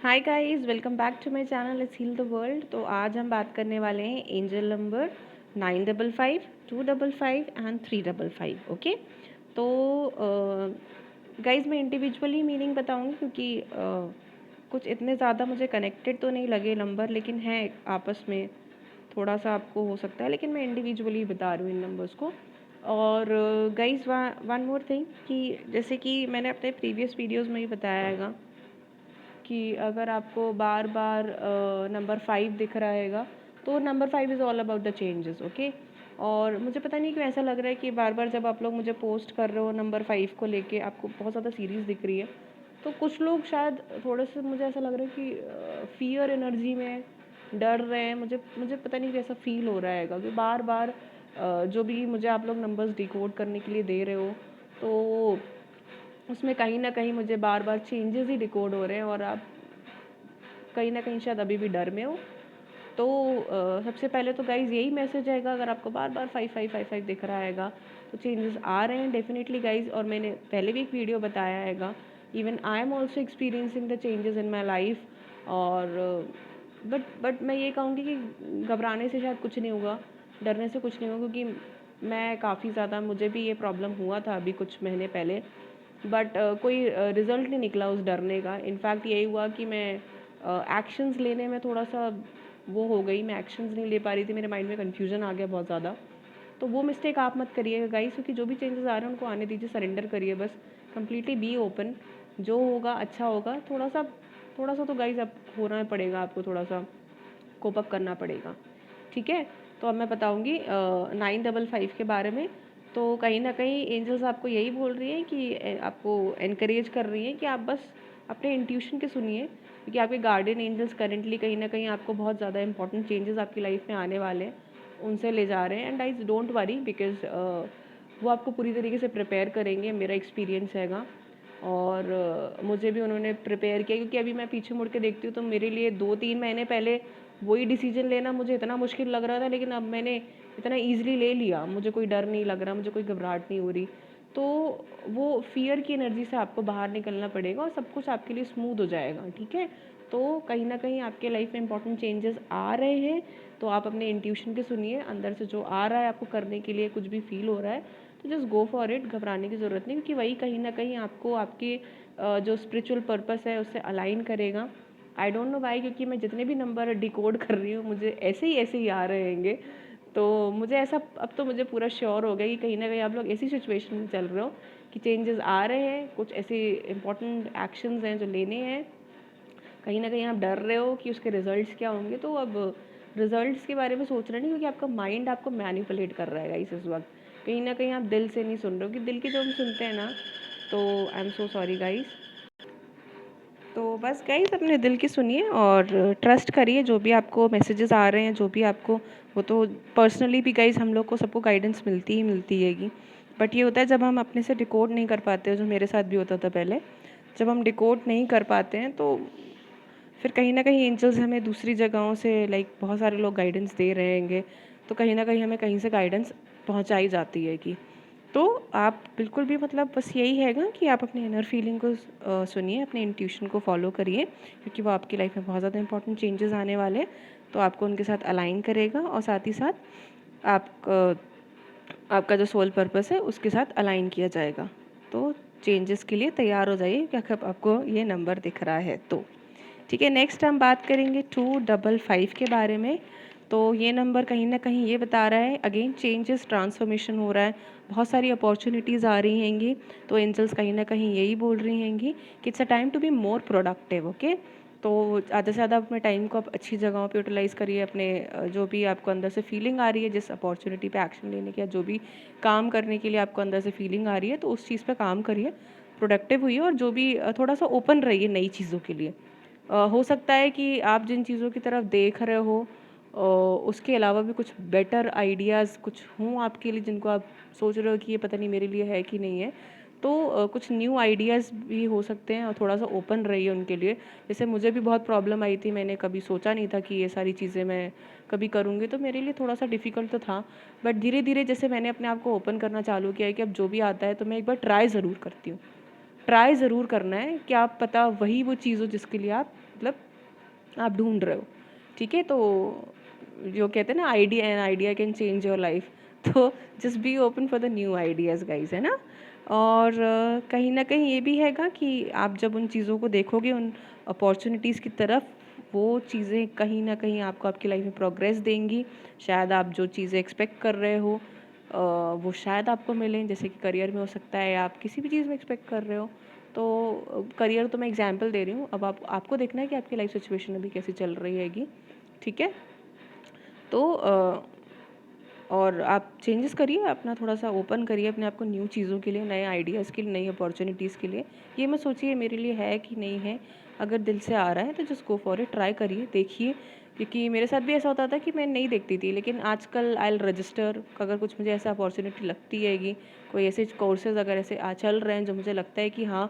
Hi guys, welcome back to my channel let's heal the world. तो आज हम बात करने वाले हैं एंजल नंबर 955, 255 एंड 355। ओके, तो गाइस मैं इंडिविजुअली मीनिंग बताऊंगी क्योंकि कुछ इतने ज़्यादा मुझे कनेक्टेड तो नहीं लगे नंबर, लेकिन है आपस में थोड़ा सा आपको हो सकता है, लेकिन मैं इंडिविजुअली बता रही हूँ इन नंबर्स को। और गाइस वन मोर थिंग कि जैसे कि मैंने अपने प्रीवियस वीडियोस में ही बताया हैगा कि अगर आपको बार बार नंबर 5 दिख रहा हैगा तो number 5 is all about the changes. Okay, और मुझे पता नहीं क्यों ऐसा लग रहा है कि बार बार जब आप लोग मुझे पोस्ट कर रहे हो नंबर 5 को लेके आपको बहुत ज़्यादा सीरीज दिख रही है, तो कुछ लोग शायद थोड़े से, मुझे ऐसा लग रहा है कि फियर एनर्जी में डर रहे हैं। मुझे मुझे पता नहीं कैसा फील हो रहा है कि बार बार जो भी मुझे आप लोग नंबर्स डिकोड करने के लिए दे रहे हो, तो उसमें कहीं ना कहीं मुझे बार बार चेंजेस ही डिकोड हो रहे हैं और आप कहीं ना कहीं शायद अभी भी डर में हो। तो सबसे पहले तो गाइज़ यही मैसेज आएगा, अगर आपको बार बार 5555 दिख रहा हैगा तो चेंजेस आ रहे हैं डेफिनेटली गाइज़। और मैंने पहले भी एक वीडियो बताया हैगा, even I am also experiencing the changes in my life. और बट मैं ये कहूँगी कि घबराने से शायद कुछ नहीं होगा, डरने से कुछ नहीं होगा, क्योंकि मैं काफ़ी ज़्यादा, मुझे भी ये प्रॉब्लम हुआ था अभी कुछ महीने पहले, बट कोई रिज़ल्ट नहीं निकला उस डरने का। इनफैक्ट यही हुआ कि मैं एक्शंस लेने में थोड़ा सा वो हो गई, मैं एक्शंस नहीं ले पा रही थी, मेरे माइंड में कन्फ्यूजन आ गया बहुत ज़्यादा। तो वो मिस्टेक आप मत करिएगा गाइस, क्योंकि जो भी चेंजेस आ रहे हैं उनको आने दीजिए, सरेंडर करिए बस, कम्प्लीटली बी ओपन। जो होगा अच्छा होगा। थोड़ा सा तो गाइस अब होना पड़ेगा, आपको थोड़ा सा कोप अप करना पड़ेगा, ठीक है। तो अब मैं बताऊंगी 955 के बारे में। तो कहीं ना कहीं एंजल्स आपको यही बोल रही हैं कि आपको एनकरेज कर रही हैं कि आप बस अपने इंट्यूशन के सुनिए, क्योंकि आपके गार्डियन एंजल्स करेंटली कहीं ना कहीं आपको बहुत ज़्यादा इंपॉर्टेंट चेंजेस आपकी लाइफ में आने वाले हैं उनसे ले जा रहे हैं। And I don't worry, because वो आपको पूरी तरीके से प्रिपेयर करेंगे, मेरा एक्सपीरियंस हैगा। और मुझे भी उन्होंने प्रिपेयर किया, क्योंकि अभी मैं पीछे मुड़ के देखती हूँ तो मेरे लिए 2-3 महीने पहले वही डिसीजन लेना मुझे इतना मुश्किल लग रहा था, लेकिन अब मैंने इतना ईजिली ले लिया, मुझे कोई डर नहीं लग रहा, मुझे कोई घबराहट नहीं हो रही। तो वो फियर की एनर्जी से आपको बाहर निकलना पड़ेगा और सब कुछ आपके लिए स्मूथ हो जाएगा, ठीक है। तो कहीं ना कहीं आपके लाइफ में इंपॉर्टेंट चेंजेस आ रहे हैं, तो आप अपने इंट्यूशन के सुनिए, अंदर से जो आ रहा है आपको करने के लिए, कुछ भी फील हो रहा है तो जस्ट गो फॉर इट, घबराने की ज़रूरत नहीं, क्योंकि वही कहीं ना कहीं आपको आपके जो स्पिरिचुअल पर्पस है उससे अलाइन करेगा। आई डोंट नो वाई, क्योंकि मैं जितने भी नंबर डिकोड कर रही हूँ मुझे ऐसे ही आ रहे हैंगे। तो मुझे ऐसा, अब तो मुझे पूरा श्योर हो गया कि कहीं ना कहीं आप लोग ऐसी सिचुएशन में चल रहे हो कि चेंजेस आ रहे हैं, कुछ ऐसे इंपॉर्टेंट एक्शंस हैं जो लेने हैं। कहीं ना कहीं आप डर रहे हो कि उसके रिजल्ट्स क्या होंगे, तो अब रिजल्ट्स के बारे में सोचना नहीं, क्योंकि आपका माइंड आपको मैनिपुलेट कर रहा है इस वक्त। कहीं ना कहीं आप दिल से नहीं सुन रहे हो, कि दिल की जो हम सुनते हैं ना, तो I am so sorry guys. तो बस गाइस अपने दिल की सुनिए और ट्रस्ट करिए, जो भी आपको मैसेजेस आ रहे हैं, जो भी आपको, वो तो पर्सनली भी गाइस हम लोग को सबको गाइडेंस मिलती ही मिलती हैगी। बट ये होता है जब हम अपने से डिकोड नहीं कर पाते, जो मेरे साथ भी होता था पहले, जब हम डिकोड नहीं कर पाते हैं तो फिर कहीं ना कहीं एंजल्स हमें दूसरी जगहों से, लाइक बहुत सारे लोग गाइडेंस दे रहे हैंगे, तो कहीं ना कहीं हमें कहीं से गाइडेंस पहुंचाई जाती है कि, तो आप बिल्कुल भी, मतलब बस यही हैगा कि आप अपनी इनर फीलिंग को सुनिए, अपने इंट्यूशन को फॉलो करिए, क्योंकि वो आपकी लाइफ में बहुत ज़्यादा इंपॉर्टेंट चेंजेस आने वाले हैं, तो आपको उनके साथ अलाइन करेगा और साथ ही साथ आपका जो सोल पर्पस है उसके साथ अलाइन किया जाएगा। तो चेंजेस के लिए तैयार हो जाइए, क्या आपको ये नंबर दिख रहा है तो, ठीक है। नेक्स्ट हम बात करेंगे 255 के बारे में। तो ये नंबर कहीं ना कहीं ये बता रहा है, अगेन चेंजेस, ट्रांसफॉर्मेशन हो रहा है, बहुत सारी अपॉर्चुनिटीज़ आ रही हैंगी। तो एंजल्स कहीं ना कहीं यही बोल रही हैंगी कि it's a time to be more productive. Okay, तो ज़्यादा से ज़्यादा अपने टाइम को आप अच्छी जगहों पे यूटिलाइज़ करिए, अपने जो भी आपको अंदर से फीलिंग आ रही है, जिस अपॉर्चुनिटी पे एक्शन लेने की, या जो भी काम करने के लिए आपको अंदर से फीलिंग आ रही है, तो उस चीज़ पे काम करिए, प्रोडक्टिव हुई, और जो भी थोड़ा सा ओपन रहिए नई चीज़ों के लिए। हो सकता है कि आप जिन चीज़ों की तरफ देख रहे हो उसके अलावा भी कुछ बेटर आइडियाज़ कुछ हों आपके लिए, जिनको आप सोच रहे हो कि ये पता नहीं मेरे लिए है कि नहीं है, तो कुछ न्यू आइडियाज़ भी हो सकते हैं, और थोड़ा सा ओपन रहिए उनके लिए। जैसे मुझे भी बहुत प्रॉब्लम आई थी, मैंने कभी सोचा नहीं था कि ये सारी चीज़ें मैं कभी करूँगी, तो मेरे लिए थोड़ा सा डिफ़िकल्ट तो था। बट धीरे धीरे जैसे मैंने अपने आप को ओपन करना चालू किया है कि अब जो भी आता है तो मैं एक बार ट्राई ज़रूर करती हूँ। ट्राई ज़रूर करना है, क्या पता वही वो चीज़ हो जिसके लिए आप मतलब आप ढूंढ रहे हो, ठीक है। तो जो कहते हैं ना, idea an idea can change your life, तो just be open for the new ideas guys, है ना। और कहीं ना कहीं ये भी हैगा कि आप जब उन चीज़ों को देखोगे, उन अपॉर्चुनिटीज़ की तरफ, वो चीज़ें कहीं ना कहीं आपको आपकी लाइफ में प्रोग्रेस देंगी। शायद आप जो चीज़ें एक्सपेक्ट कर रहे हो वो शायद आपको मिलें, जैसे कि करियर में हो सकता है, आप किसी भी चीज़ में एक्सपेक्ट कर रहे हो। तो करियर तो मैं एग्जांपल दे रही हूँ, अब आपको देखना है कि आपकी लाइफ सिचुएशन अभी कैसी चल रही हैगी, ठीक है। तो और आप चेंजेस करिए, अपना थोड़ा सा ओपन करिए अपने आप को न्यू चीज़ों के लिए, नए आइडियाज़ के लिए, नई अपॉर्चुनिटीज़ के लिए। ये मत सोचिए मेरे लिए है कि नहीं है, अगर दिल से आ रहा है तो just go for it, try करिए, देखिए। क्योंकि मेरे साथ भी ऐसा होता था कि मैं नहीं देखती थी, लेकिन आजकल आई विल रजिस्टर, अगर कुछ मुझे ऐसा अपॉर्चुनिटी लगती हैगी, कोई ऐसे कोर्सेज अगर ऐसे चल रहे हैं जो मुझे लगता है कि हाँ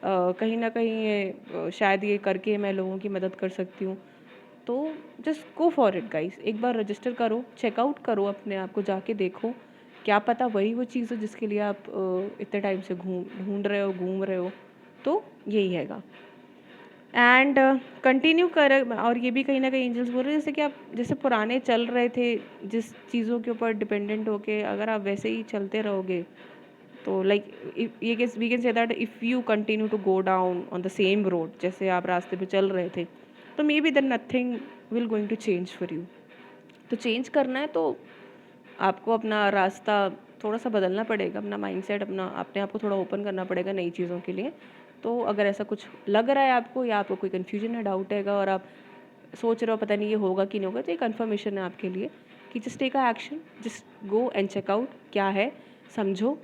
कहीं ना कहीं ये शायद ये करके मैं लोगों की मदद कर सकती हूँ, तो just go for it guys. एक बार रजिस्टर करो, चेकआउट करो, अपने आप को जाके देखो, क्या पता वही वो चीज़ हो जिसके लिए आप इतने टाइम से ढूंढ रहे हो, घूम रहे हो। तो यही हैगा। एंड कंटिन्यू कर, और ये भी कहीं ना कहीं एंजल्स बोल रहे हैं, जैसे कि आप जैसे पुराने चल रहे थे जिस चीज़ों के ऊपर डिपेंडेंट होके, अगर आप वैसे ही चलते रहोगे तो लाइक ये we can say that if you continue to go down on the same road, जैसे आप रास्ते पे चल रहे थे, तो maybe then nothing will going to change for you. तो चेंज करना है तो आपको अपना रास्ता थोड़ा सा बदलना पड़ेगा, अपना माइंडसेट, अपना अपने आप को थोड़ा ओपन करना पड़ेगा नई चीज़ों के लिए। तो अगर ऐसा कुछ लग रहा है आपको, या आपको कोई कन्फ्यूजन है, डाउट हैगा, और आप सोच रहे हो पता नहीं ये होगा कि नहीं होगा, तो ये कन्फर्मेशन है आपके लिए कि just take a action, just go and check out क्या है, समझो,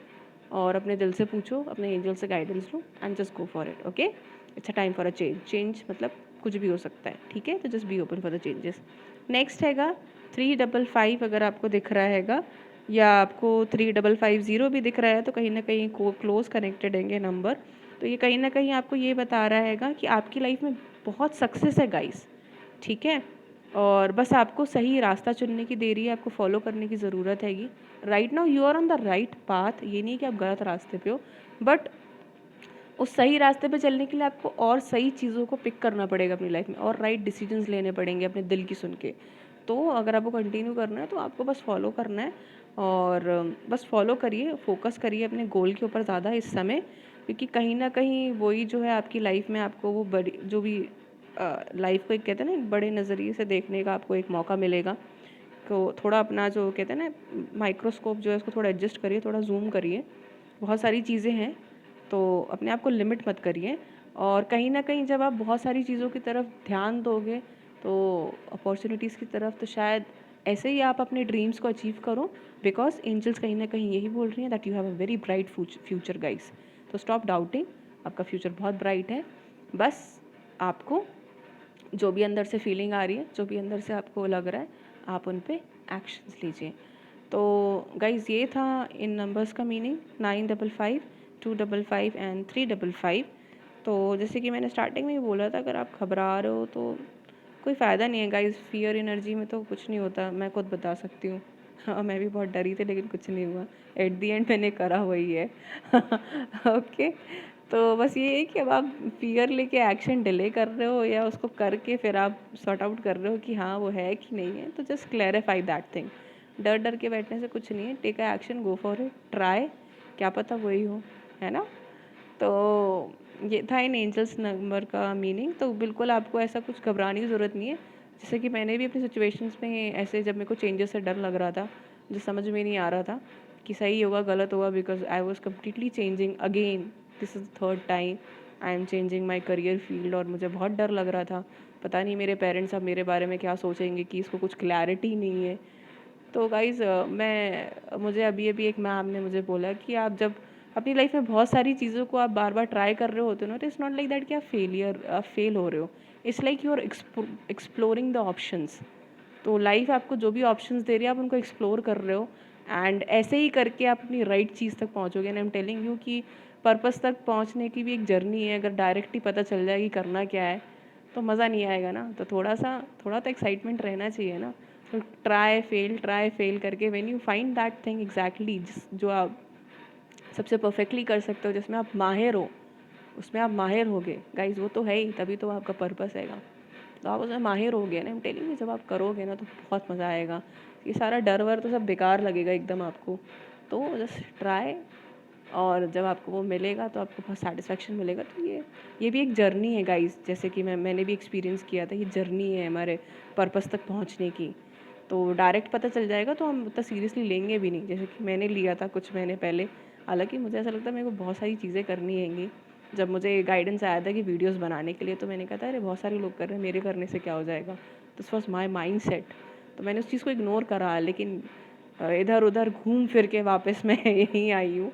और अपने दिल से पूछो, अपने एंजल से guidance low, and just go for it. Okay, it's a time for a change. Change मतलब कुछ भी हो सकता है, ठीक है। तो just be open for the changes. Next हैगा 355, अगर आपको दिख रहा हैगा, या आपको 3550 भी दिख रहा है, तो कहीं ना कहीं को क्लोज कनेक्टेड हैंगे नंबर। तो ये कहीं ना कहीं आपको ये बता रहा हैगा कि आपकी लाइफ में बहुत सक्सेस है गाइस, ठीक है। और बस आपको सही रास्ता चुनने की देरी है, आपको फॉलो करने की ज़रूरत हैगी। Right now you are on the right path, ये नहीं कि आप गलत रास्ते पे हो, बट उस सही रास्ते पे चलने के लिए आपको और सही चीज़ों को पिक करना पड़ेगा अपनी लाइफ में, और राइट डिसीजंस लेने पड़ेंगे अपने दिल की सुन के। तो अगर आपको कंटिन्यू करना है तो आपको बस फॉलो करना है, और बस फॉलो करिए, फोकस करिए अपने गोल के ऊपर ज़्यादा इस समय, क्योंकि कहीं ना कहीं वही जो है आपकी लाइफ में आपको वो बड़ी जो भी लाइफ को एक कहते हैं ना, एक बड़े नज़रिए से देखने का आपको एक मौका मिलेगा। तो थोड़ा अपना जो कहते हैं ना माइक्रोस्कोप जो है उसको थोड़ा एडजस्ट करिए, थोड़ा जूम करिए, बहुत सारी चीज़ें हैं, तो अपने आप को लिमिट मत करिए। और कहीं ना कहीं जब आप बहुत सारी चीज़ों की तरफ ध्यान दोगे, तो अपॉर्चुनिटीज़ की तरफ, तो शायद ऐसे ही आप अपने ड्रीम्स को अचीव करो, बिकॉज एंजल्स कहीं ना कहीं यही बोल रही हैं that you have a very bright future guys. तो स्टॉप डाउटिंग, आपका फ्यूचर बहुत ब्राइट है। बस आपको जो भी अंदर से फीलिंग आ रही है, जो भी अंदर से आपको लग रहा है, आप उन पे एक्शंस लीजिए। तो गाइज़ ये था इन नंबर्स का मीनिंग, 955, 255 एंड 355। तो जैसे कि मैंने स्टार्टिंग में ही बोला था, अगर आप घबरा रहे हो तो कोई फ़ायदा नहीं है गाइज़, फियर एनर्जी में तो कुछ नहीं होता, मैं खुद बता सकती हूँ। हाँ, मैं भी बहुत डरी थी लेकिन कुछ नहीं हुआ, एट दी एंड मैंने करा वही है। ओके, तो बस ये है कि अब आप फियर लेके एक्शन डिले कर रहे हो, या उसको करके फिर आप सॉर्ट आउट कर रहे हो कि हाँ वो है कि नहीं है, तो जस्ट क्लैरिफाई दैट थिंग। डर डर के बैठने से कुछ नहीं है, take a action, go for it, try, क्या पता वही हो, है ना। तो ये था इन एंजल्स नंबर का मीनिंग। तो बिल्कुल आपको ऐसा कुछ घबराने की ज़रूरत नहीं है। जैसे कि मैंने भी अपनी सिचुएशंस में ऐसे, जब मेरे को चेंजेस से डर लग रहा था, जो समझ में नहीं आ रहा था कि सही होगा गलत होगा, because I was completely changing again, this is third time I am changing my career field, और मुझे बहुत डर लग रहा था, पता नहीं मेरे पेरेंट्स अब मेरे बारे में क्या सोचेंगे, कि इसको कुछ क्लैरिटी नहीं है। तो गाइज़ मुझे अभी अभी एक मैम ने मुझे बोला कि आप जब अपनी लाइफ में बहुत सारी चीज़ों को आप बार बार ट्राई कर रहे होते हो ना, तो इट्स नॉट लाइक दैट कि आप फेल हो रहे हो, it's like you are exploring the options. तो लाइफ आपको जो भी ऑप्शंस दे रही है, आप उनको एक्सप्लोर कर रहे हो, एंड ऐसे ही करके आप अपनी राइट चीज़ तक पहुँचोगे। And I am telling you कि पर्पस तक पहुँचने की भी एक जर्नी है, अगर डायरेक्ट ही पता चल जाए कि करना क्या है तो मज़ा नहीं आएगा ना। तो थोड़ा तो एक्साइटमेंट रहना चाहिए ना। तो ट्राई फेल करके when you find that thing exactly जो आप सबसे परफेक्टली कर सकते हो, जिसमें आप माहिर हो, उसमें आप माहिर होगे गाइज, वो तो है ही, तभी तो आपका पर्पस हैगा। तो आप उसमें माहिर हो गए ना, टेलिंग यू, जब आप करोगे ना तो बहुत मज़ा आएगा। ये सारा डर वर तो सब बेकार लगेगा एकदम आपको। तो जस्ट ट्राई, और जब आपको वो मिलेगा तो आपको बहुत सेटिस्फेक्शन मिलेगा। तो ये भी एक जर्नी है गाइस, जैसे कि मैंने भी एक्सपीरियंस किया था। ये जर्नी है हमारे पर्पस तक पहुंचने की। तो डायरेक्ट पता चल जाएगा तो हम उतना सीरियसली लेंगे भी नहीं, जैसे कि मैंने लिया था कुछ महीने पहले। हालांकि मुझे ऐसा लगता है मेरे को बहुत सारी चीज़ें करनी हैंगी। जब मुझे गाइडेंस आया था कि वीडियोस बनाने के लिए, तो मैंने कहा था अरे बहुत सारे लोग कर रहे हैं, मेरे करने से क्या हो जाएगा। This was my mind set. तो मैंने उस चीज़ को इग्नोर करा, लेकिन इधर उधर घूम फिर के वापस मैं यहीं आई हूँ।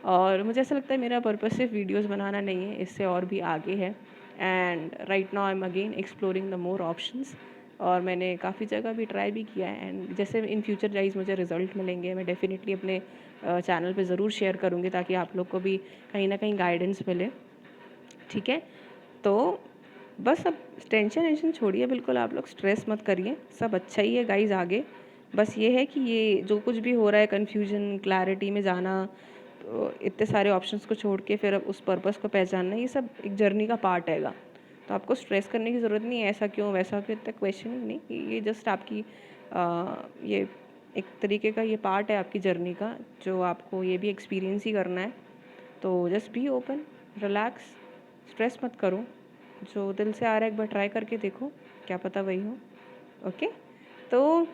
और मुझे ऐसा लगता है मेरा पर्पस सिर्फ वीडियोस बनाना नहीं है, इससे और भी आगे है। And right now I am again exploring the more options. और मैंने काफ़ी जगह भी ट्राई भी किया है। एंड जैसे इन फ्यूचर गाइस मुझे रिजल्ट मिलेंगे, मैं डेफिनेटली अपने चैनल पे ज़रूर शेयर करूँगी, ताकि आप लोग को भी कहीं ना कहीं गाइडेंस मिले। ठीक है, तो बस अब टेंशन छोड़िए, बिल्कुल आप लोग स्ट्रेस मत करिए, सब अच्छा ही है गाइज आगे। बस ये है कि ये जो कुछ भी हो रहा है, कन्फ्यूजन क्लैरिटी में जाना, तो इतने सारे ऑप्शंस को छोड़ के फिर अब उस पर्पस को पहचानना, ये सब एक जर्नी का पार्ट हैगा। तो आपको स्ट्रेस करने की ज़रूरत नहीं है, ऐसा क्यों वैसा क्यों, इतना क्वेश्चन नहीं। ये जस्ट आपकी ये एक तरीके का ये पार्ट है आपकी जर्नी का, जो आपको ये भी एक्सपीरियंस ही करना है। तो just be open, relax, stress मत करो। जो दिल से आ रहा है एक बार ट्राई करके देखो, क्या पता वही हो। ओके, तो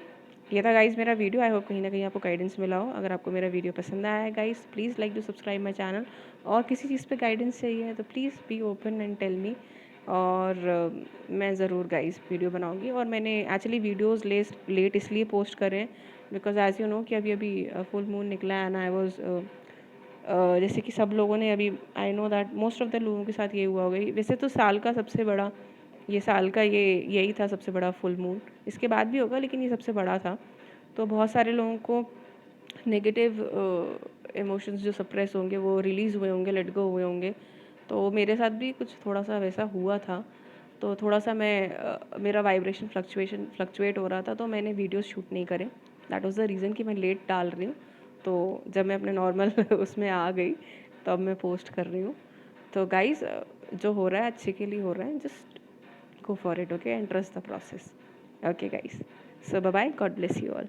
ये था गाइज़ मेरा वीडियो। आई होप कहीं ना कहीं आपको गाइडेंस मिला हो। अगर आपको मेरा वीडियो पसंद आया है guys, please like to subscribe my channel. और किसी चीज़ पे गाइडेंस चाहिए तो please be open and tell me. और मैं ज़रूर गाइज़ वीडियो बनाऊंगी। और मैंने एक्चुअली वीडियोज़ लेट इसलिए पोस्ट करे हैं बिकॉज एज़ यू नो कि अभी अभी फुल मून निकला है, एंड आई वॉज जैसे कि सब लोगों ने अभी, I know that most of the लोगों के साथ ये हुआ होगा। वैसे तो साल का सबसे बड़ा, ये साल का यही था सबसे बड़ा फुल मून, इसके बाद भी होगा लेकिन ये सबसे बड़ा था। तो बहुत सारे लोगों को नेगेटिव इमोशंस जो सप्रेस होंगे वो रिलीज़ हुए होंगे, लेट गो हुए होंगे। तो मेरे साथ भी कुछ थोड़ा सा वैसा हुआ था। तो थोड़ा सा मेरा वाइब्रेशन फ्लक्चुएट हो रहा था, तो मैंने वीडियोस शूट नहीं करे। दैट वाज द रीज़न कि मैं लेट डाल रही हूँ। तो जब मैं अपने नॉर्मल उसमें आ गई, तो अब मैं पोस्ट कर रही हूँ। तो गाइस, जो हो रहा है अच्छे के लिए हो रहा है, just go for it, okay, and trust the process. Okay guys, so bye bye, God bless you all.